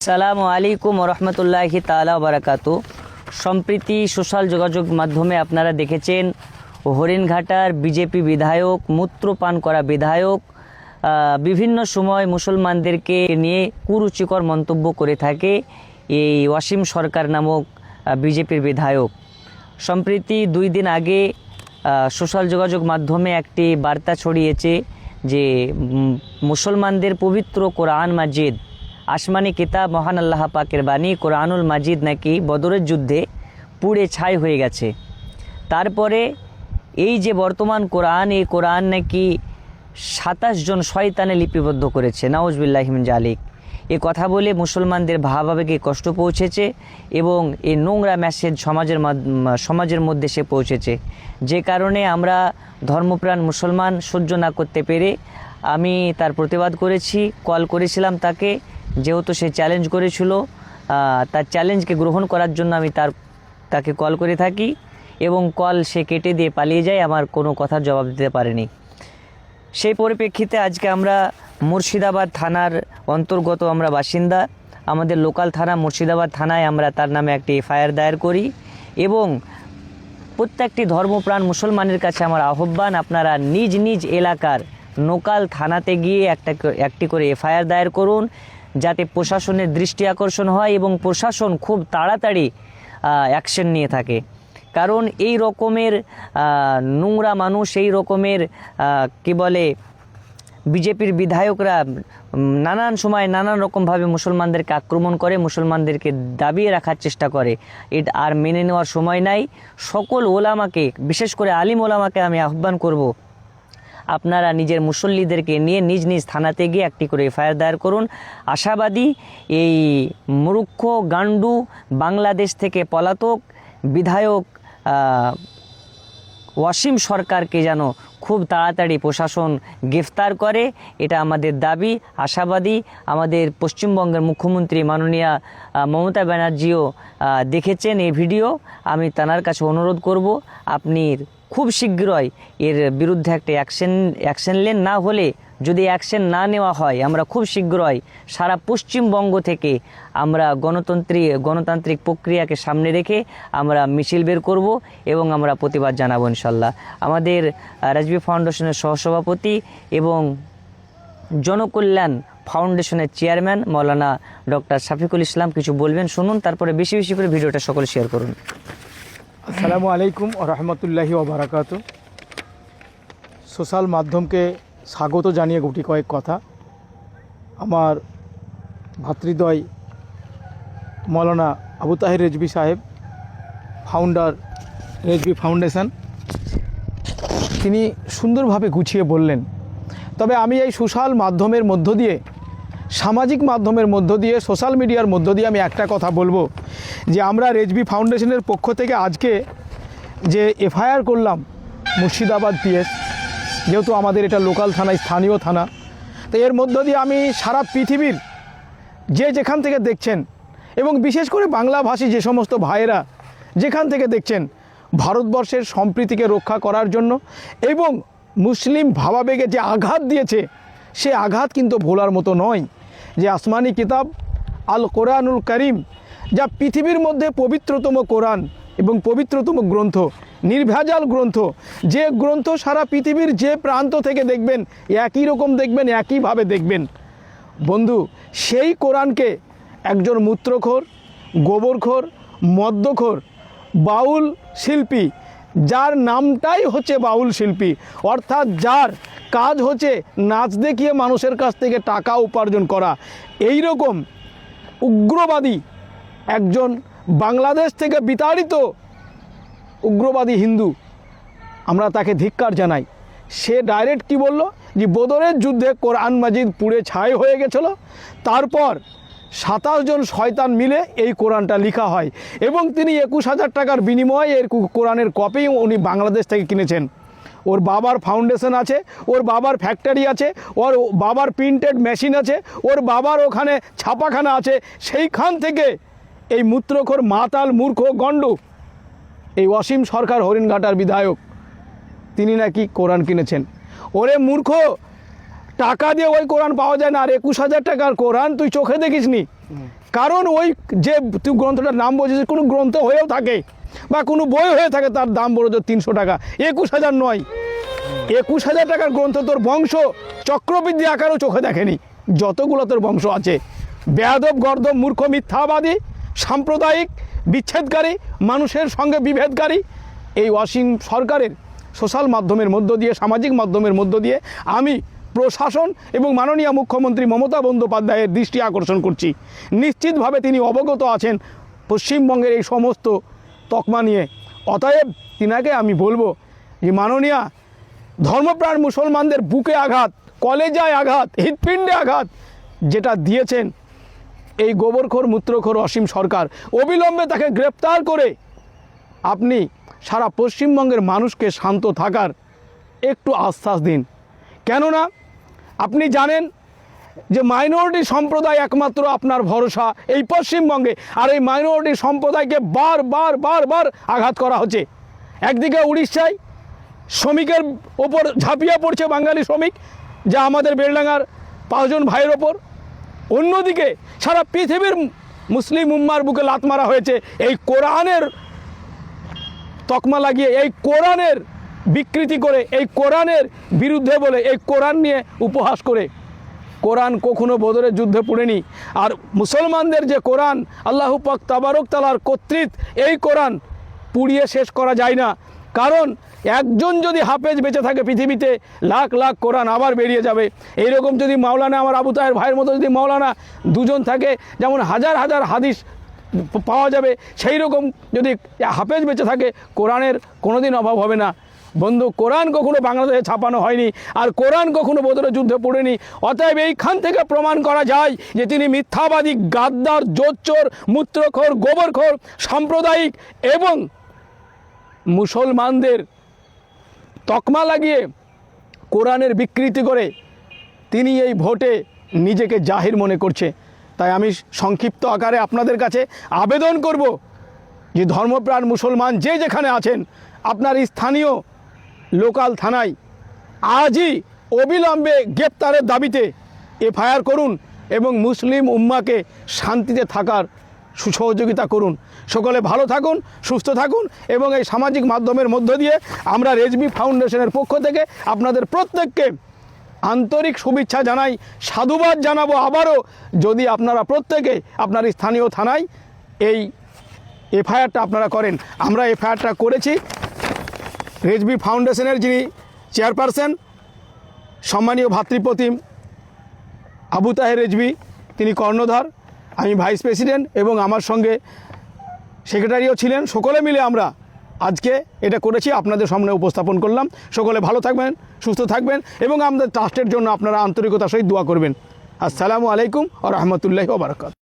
আসসালামু আলাইকুম রহমতুল্লাহি তাআলা বারাকাতু। সম্প্রতি সোশ্যাল যোগাযোগ মাধ্যমে আপনারা দেখেছেন হরিণঘাটার বিজেপি বিধায়ক, মূত্রপান করা বিধায়ক বিভিন্ন সময় মুসলমানদেরকে নিয়ে কুরুচিকর মন্তব্য করে থাকে এই ওয়াসিম সরকার নামক বিজেপির বিধায়ক। সম্প্রতি 2 দিন আগে সোশ্যাল যোগাযোগ মাধ্যমে একটি বার্তা ছড়িয়েছে যে মুসলমানদের পবিত্র কোরআন মাজিদ, আসমানি কিতাব, মহান আল্লাহ পাকের বাণী কোরআনুল মাজিদ নাকি বদরের যুদ্ধে পুড়ে ছাই হয়ে গেছে। তারপরে এই যে বর্তমান কোরআন, এই কোরআন নাকি 27 জন শয়তানে লিপিবদ্ধ করেছে। নাউজুবিল্লাহি মিন জালিক। এ কথা বলে মুসলমানদের ভাবাবেগে কষ্ট পৌঁছেছে এবং এই নোংরা মেসেজ সমাজের মধ্যে সে পৌঁছেছে, যে কারণে আমরা ধর্মপ্রাণ মুসলমান সহ্য না করতে পেরে আমি তার প্রতিবাদ করেছি। কল করেছিলাম তাকে, যেহেতু সে চ্যালেঞ্জ করেছিল, তার চ্যালেঞ্জকে গ্রহণ করার জন্য আমি তাকে কল করে থাকি এবং কল সে কেটে দিয়ে পালিয়ে যায়, আমার কোনো কথার জবাব দিতে পারেনি। সেই পরিপ্রেক্ষিতে আজকে আমরা মুর্শিদাবাদ থানার অন্তর্গত আমরা বাসিন্দা, আমাদের লোকাল থানা মুর্শিদাবাদ থানায় আমরা তার নামে একটি এফআইআর দায়ের করি এবং প্রত্যেকটি ধর্মপ্রাণ মুসলমানের কাছে আমার আহ্বান, আপনারা নিজ নিজ এলাকার লোকাল থানাতে গিয়ে একটি করে এফআইআর দায়ের করুন, যাতে প্রশাসনের দৃষ্টি আকর্ষণ হয় এবং প্রশাসন খুব তাড়াতাড়ি অ্যাকশন নিয়ে থাকে। কারণ এই রকমের নোংরা মানুষ, এই রকমের কি বলে বিজেপির বিধায়করা নানান সময় নানান রকমভাবে মুসলমানদেরকে আক্রমণ করে, মুসলমানদেরকে দাবিয়ে রাখার চেষ্টা করে। এটা আর মেনে নেওয়ার সময় নাই। সকল ওলামাকে, বিশেষ করে আলিম ওলামাকে আমি আহ্বান করব, আপনারা নিজের মুসল্লিদেরকে নিয়ে নিজ নিজ থানাতে গিয়ে একটি করে এফআইআর দায়ের করুন। আশাবাদী এই মূর্খ গান্ডু বাংলাদেশ থেকে পলাতক বিধায়ক ওয়াসিম সরকারকে যেন খুব তাড়াতাড়ি প্রশাসন গ্রেফতার করে, এটা আমাদের দাবি। আশাবাদী আমাদের পশ্চিমবঙ্গের মুখ্যমন্ত্রী মাননীয়া মমতা ব্যানার্জিও দেখেছেন এই ভিডিও। আমি তার কাছে অনুরোধ করব, আপনি খুব শীঘ্রই এর বিরুদ্ধে একটা অ্যাকশন নেন। না হলে যদি অ্যাকশন না নেওয়া হয়, আমরা খুব শীঘ্রই সারা পশ্চিমবঙ্গ থেকে আমরা গণতান্ত্রিক প্রক্রিয়াকে সামনে রেখে আমরা মিছিল বের করব এবং আমরা প্রতিবাদ জানাবো ইনশাল্লাহ। আমাদের রাজবি ফাউন্ডেশনের সহসভাপতি এবং জনকল্যাণ ফাউন্ডেশনের চেয়ারম্যান মৌলানা ডক্টর শফিকুল ইসলাম কিছু বলবেন, শুনুন, তারপরে বেশি বেশি করে ভিডিওটা সকলে শেয়ার করুন। আসসালামু আলাইকুম রহমতুল্লাহি ওবারাকাতু। সোশ্যাল মাধ্যমকে স্বাগত জানিয়ে গুটি কয়েক কথা। আমার ভাতৃদ্বয় মৌলানা আবু তাহের রেজভি সাহেব, ফাউন্ডার রেজভি ফাউন্ডেশন, তিনি সুন্দরভাবে গুছিয়ে বললেন। তবে আমি এই সোশ্যাল মাধ্যমের মধ্য দিয়ে, সামাজিক মাধ্যমের মধ্য দিয়ে, সোশ্যাল মিডিয়ার মধ্য দিয়ে আমি একটা কথা বলবো যে আমরা রেজভি ফাউন্ডেশনের পক্ষ থেকে আজকে যে এফআইআর করলাম মুর্শিদাবাদ পিএস, যেহেতু আমাদের এটা লোকাল থানা, স্থানীয় থানা, তো এর মধ্য দিয়ে আমি সারা পৃথিবীর যেখান থেকে দেখছেন এবং বিশেষ করে বাংলাভাষী যে সমস্ত ভাইয়েরা যেখান থেকে দেখছেন, ভারতবর্ষের সম্প্রীতিকে রক্ষা করার জন্য এবং মুসলিম ভাবাবেগে যে আঘাত দিয়েছে, সে আঘাত কিন্তু ভোলার মতো নয়। যে আসমানি কিতাব আল কোরআনুল করিম, যা পৃথিবীর মধ্যে পবিত্রতম কোরআন এবং পবিত্রতম গ্রন্থ, নির্ভেজাল গ্রন্থ, যে গ্রন্থ সারা পৃথিবীর যে প্রান্ত থেকে দেখবেন একই রকম দেখবেন, একইভাবে দেখবেন। বন্ধু, সেই কোরআনকে একজন মূত্রখোর, গোবরখোর, মদ্যখোর, বাউল শিল্পী, যার নামটাই হচ্ছে বাউল শিল্পী, অর্থাৎ যার কাজ হচ্ছে নাচ দেখিয়ে মানুষের কাছ থেকে টাকা উপার্জন করা, এই রকম উগ্রবাদী একজন বাংলাদেশ থেকে বিতাড়িত উগ্রবাদী হিন্দু, আমরা তাকে ধিক্কার জানাই। সে ডাইরেক্ট কি বলল যে বদরের যুদ্ধে কোরআন মাজিদ পুড়ে ছাই হয়ে গেছিল, তারপর 27 জন শয়তান মিলে এই কোরআনটা লেখা হয় এবং তিনি 21,000 টাকার বিনিময়ে এর কোরআনের কপি উনি বাংলাদেশ থেকে কিনেছেন। ওর বাবার ফাউন্ডেশন আছে, ওর বাবার ফ্যাক্টরি আছে, ওর বাবার প্রিন্টেড মেশিন আছে, ওর বাবার ওখানে ছাপাখানা আছে। সেইখান থেকে এই মূত্রখোর, মাতাল, মূর্খ, গণ্ডু এই ওয়াসিম সরকার, হরিণঘাটার বিধায়ক, তিনি নাকি কোরআন কিনেছেন। ওরে মূর্খ, টাকা দিয়ে ওই কোরআন পাওয়া যায় না। আর 21,000 টাকার কোরআন তুই চোখে দেখিসনি, কারণ ওই যে তুই গ্রন্থটার নাম বলছিস, কোনো গ্রন্থ হয়েও থাকে বা কোনো বই হয়ে থাকে, তার দাম বড় জোর 300 টাকা, 21,000 নয়। 21,000 টাকার গ্রন্থ তোর বংশ চক্রবৃদ্ধি আকারেও চোখে দেখেনি। যতগুলো তোর বংশ আছে, বেয়াদব, গর্দব, মূর্খ, মিথ্যাবাদী, সাম্প্রদায়িক, বিচ্ছেদকারী, মানুষের সঙ্গে বিভেদকারী, এই অসীম সরকারের সোশ্যাল মাধ্যমের মধ্য দিয়ে, সামাজিক মাধ্যমের মধ্য দিয়ে আমি প্রশাসন এবং মাননীয় মুখ্যমন্ত্রী মমতা বন্দ্যোপাধ্যায়ের দৃষ্টি আকর্ষণ করছি। নিশ্চিতভাবে তিনি অবগত আছেন পশ্চিমবঙ্গের এই সমস্ত তকমা নিয়ে। অতএব তিনাকে আমি বলবো যে মাননীয়, ধর্মপ্রাণ মুসলমানদের বুকে আঘাত, কলেজায় আঘাত, হৃৎপিণ্ডে আঘাত যেটা দিয়েছেন এই গোবরখোর, মূত্রখোর অসীম সরকার, অবিলম্বে তাকে গ্রেপ্তার করে আপনি সারা পশ্চিমবঙ্গের মানুষকে শান্ত থাকার একটু আশ্বাস দিন। কেননা আপনি জানেন যে মাইনরিটি সম্প্রদায় একমাত্র আপনার ভরসা এই পশ্চিমবঙ্গে, আর এই মাইনরিটি সম্প্রদায়কে বার আঘাত করা হচ্ছে। একদিকে উড়িষ্যায় শ্রমিকের ওপর ঝাঁপিয়ে পড়ছে বাঙালি শ্রমিক, যা আমাদের বেলডাঙ্গার 5 জন ভাইয়ের ওপর। অন্যদিকে সারা পৃথিবীর মুসলিম উম্মার বুকে লাত মারা হয়েছে এই কোরআনের তকমা লাগিয়ে, এই কোরআনের বিকৃতি করে, এই কোরআনের বিরুদ্ধে বলে, এই কোরআন নিয়ে উপহাস করে। কোরআন কখনো বদরের যুদ্ধে পড়েনি। আর মুসলমানদের যে কোরআন, আল্লাহু পাক তাবারক তাআলার কর্তৃত্ব, এই কোরআন পুড়িয়ে শেষ করা যায় না। কারণ একজন যদি হাফেজ বেঁচে থাকে পৃথিবীতে, লাখ লাখ কোরআন আবার বেরিয়ে যাবে। এইরকম যদি মাওলানা, আমার আবু তাহের ভাইয়ের মতো যদি মাওলানা 2 জন থাকে, যেমন হাজার হাজার হাদিস পাওয়া যাবে, সেই রকম যদি হাফেজ বেঁচে থাকে, কোরআনের কোনোদিন অভাব হবে না। বন্ধু, কোরআন কখনো বাংলাদেশে ছাপানো হয়নি, আর কোরআন কখনো বদরের যুদ্ধে পড়েনি। অতএব এইখান থেকে প্রমাণ করা যায় যে তিনি মিথ্যাবাদী, গাদ্দার, জোচ্চোর, মূত্রখোর, গোবরখোর, সাম্প্রদায়িক এবং মুসলমানদের তকমা লাগিয়ে কোরআনের বিকৃতি করে তিনি এই ভোটে নিজেকে জাহির মনে করছে। তাই আমি সংক্ষিপ্ত আকারে আপনাদের কাছে আবেদন করব যে ধর্মপ্রাণ মুসলমান যে যেখানে আছেন, আপনার স্থানীয় লোকাল থানায় আজই অবিলম্বে গ্রেপ্তারের দাবিতে এফআইআর করুন এবং মুসলিম উম্মাকে শান্তিতে থাকার সুসহযোগিতা করুন। সকলে ভালো থাকুন, সুস্থ থাকুন এবং এই সামাজিক মাধ্যমের মধ্য দিয়ে আমরা রেজবি ফাউন্ডেশনের পক্ষ থেকে আপনাদের প্রত্যেককে আন্তরিক শুভেচ্ছা জানাই, সাধুবাদ জানাবো আবারও, যদি আপনারা প্রত্যেকে আপনার স্থানীয় থানায় এই এফআইআরটা আপনারা করেন। আমরা এফআইআরটা করেছি। রেজবি ফাউন্ডেশনের যিনি চেয়ারপারসন সম্মানীয় ভাতৃপ্রতিম আবু তাহের রেজবি, তিনি কর্ণধার, আমি ভাইস প্রেসিডেন্ট এবং আমার সঙ্গে সেক্রেটারিও ছিলেন। সকলে মিলে আমরা আজকে এটা করেছি, আপনাদের সামনে উপস্থাপন করলাম। সকলে ভালো থাকবেন, সুস্থ থাকবেন এবং আমাদের ট্রাস্টের জন্য আপনারা আন্তরিকতার সহিত দোয়া করবেন। আসসালামু আলাইকুম ওয়া রাহমাতুল্লাহি ওয়া বারাকাতুহু।